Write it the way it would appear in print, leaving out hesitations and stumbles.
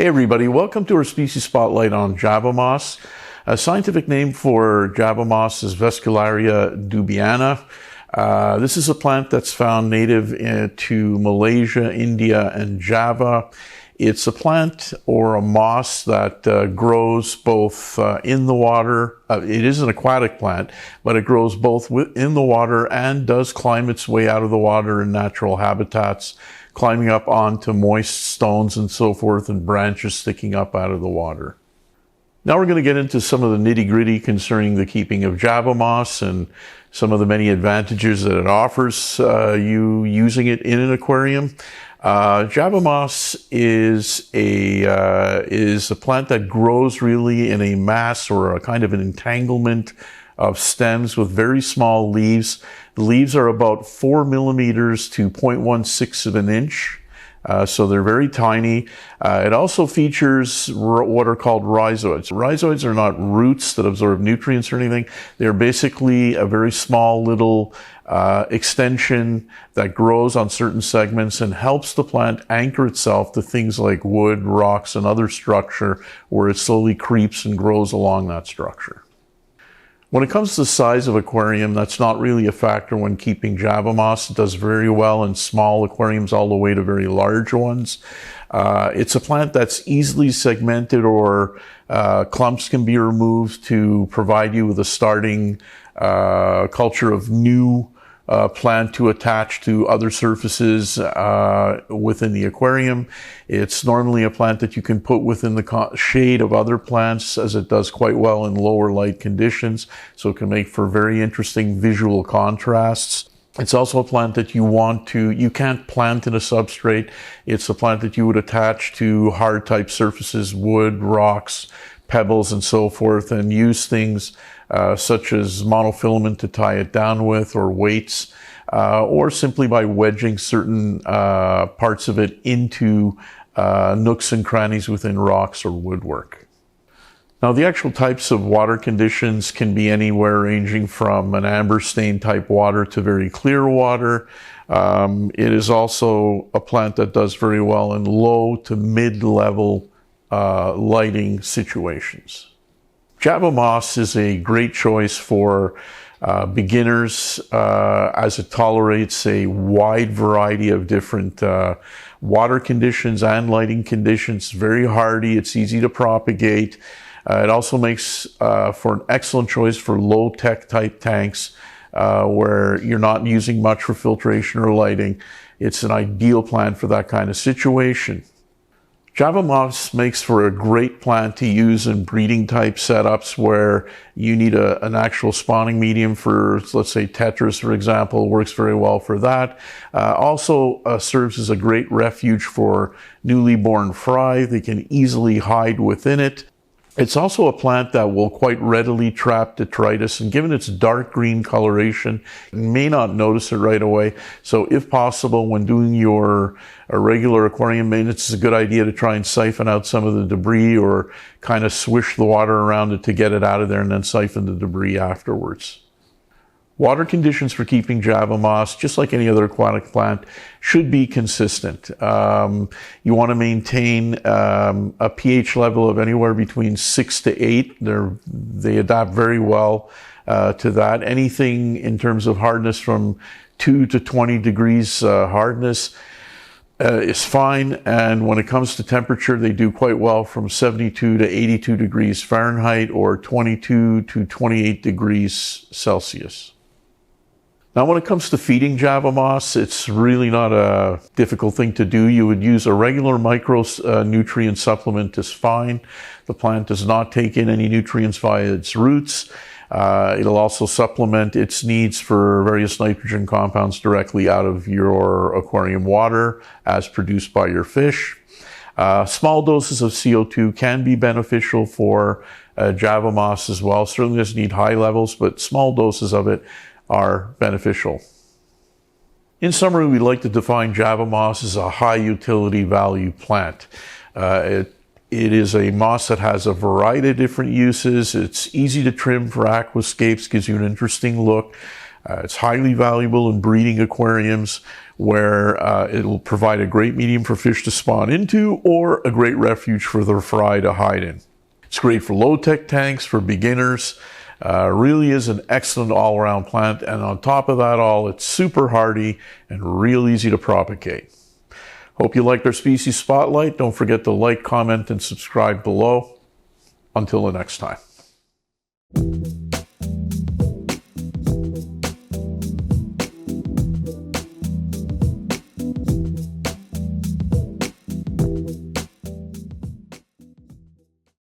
Hey everybody, welcome to our species spotlight on Java moss. A scientific name for Java moss is Vescularia dubiana. This is a plant that's found native to Malaysia, India, and Java. It's a plant or a moss that grows both in the water. It is an aquatic plant, but it grows both in the water and does climb its way out of the water in natural habitats, climbing up onto moist stones and so forth, and branches sticking up out of the water. Now we're going to get into some of the nitty-gritty concerning the keeping of Java moss and some of the many advantages that it offers you using it in an aquarium. Java moss is a plant that grows really in a mass or a kind of an entanglement of stems with very small leaves. The leaves are about 4 millimeters to 0.16 of an inch. So they're very tiny. It also features what are called rhizoids. Rhizoids are not roots that absorb nutrients or anything. They're basically a very small little extension that grows on certain segments and helps the plant anchor itself to things like wood, rocks, and other structure where it slowly creeps and grows along that structure. When it comes to the size of aquarium, that's not really a factor when keeping Java moss. It does very well in small aquariums all the way to very large ones. It's a plant that's easily segmented, or clumps can be removed to provide you with a starting culture of new plant to attach to other surfaces within the aquarium. It's normally a plant that you can put within the shade of other plants, as it does quite well in lower light conditions, so it can make for very interesting visual contrasts. It's also a plant that you can't plant in a substrate. It's a plant that you would attach to hard type surfaces, wood, rocks, pebbles, and so forth, and use things such as monofilament to tie it down with, or weights, or simply by wedging certain parts of it into nooks and crannies within rocks or woodwork. Now, the actual types of water conditions can be anywhere ranging from an amber stain type water to very clear water. It is also a plant that does very well in low to mid-level lighting situations. Java moss is a great choice for beginners as it tolerates a wide variety of different water conditions and lighting conditions. Very hardy, it's easy to propagate. It also makes for an excellent choice for low-tech type tanks where you're not using much for filtration or lighting. It's an ideal plant for that kind of situation. Java moss makes for a great plant to use in breeding type setups where you need an actual spawning medium for, let's say, tetras, for example. Works very well for that. Also serves as a great refuge for newly born fry. They can easily hide within it. It's also a plant that will quite readily trap detritus, and given its dark green coloration, you may not notice it right away. So if possible, when doing your regular aquarium maintenance, it's a good idea to try and siphon out some of the debris, or kind of swish the water around it to get it out of there, and then siphon the debris afterwards. Water conditions for keeping Java moss, just like any other aquatic plant, should be consistent. You want to maintain a pH level of anywhere between 6 to 8. They adapt very well to that. Anything in terms of hardness from 2 to 20 degrees hardness is fine. And when it comes to temperature, they do quite well from 72 to 82 degrees Fahrenheit, or 22 to 28 degrees Celsius. Now, when it comes to feeding Java moss, it's really not a difficult thing to do. You would use a regular micronutrient supplement is fine. The plant does not take in any nutrients via its roots. It'll also supplement its needs for various nitrogen compounds directly out of your aquarium water as produced by your fish. Small doses of CO2 can be beneficial for Java moss as well. Certainly doesn't need high levels, but small doses of it are beneficial. In summary, we like to define Java moss as a high utility value plant. It is a moss that has a variety of different uses. It's easy to trim for aquascapes, gives you an interesting look. It's highly valuable in breeding aquariums where it'll provide a great medium for fish to spawn into or a great refuge for the fry to hide in. It's great for low-tech tanks, for beginners. Really is an excellent all-around plant, and on top of that all, it's super hardy and real easy to propagate. Hope you liked our species spotlight. Don't forget to like, comment, and subscribe below. Until the next time.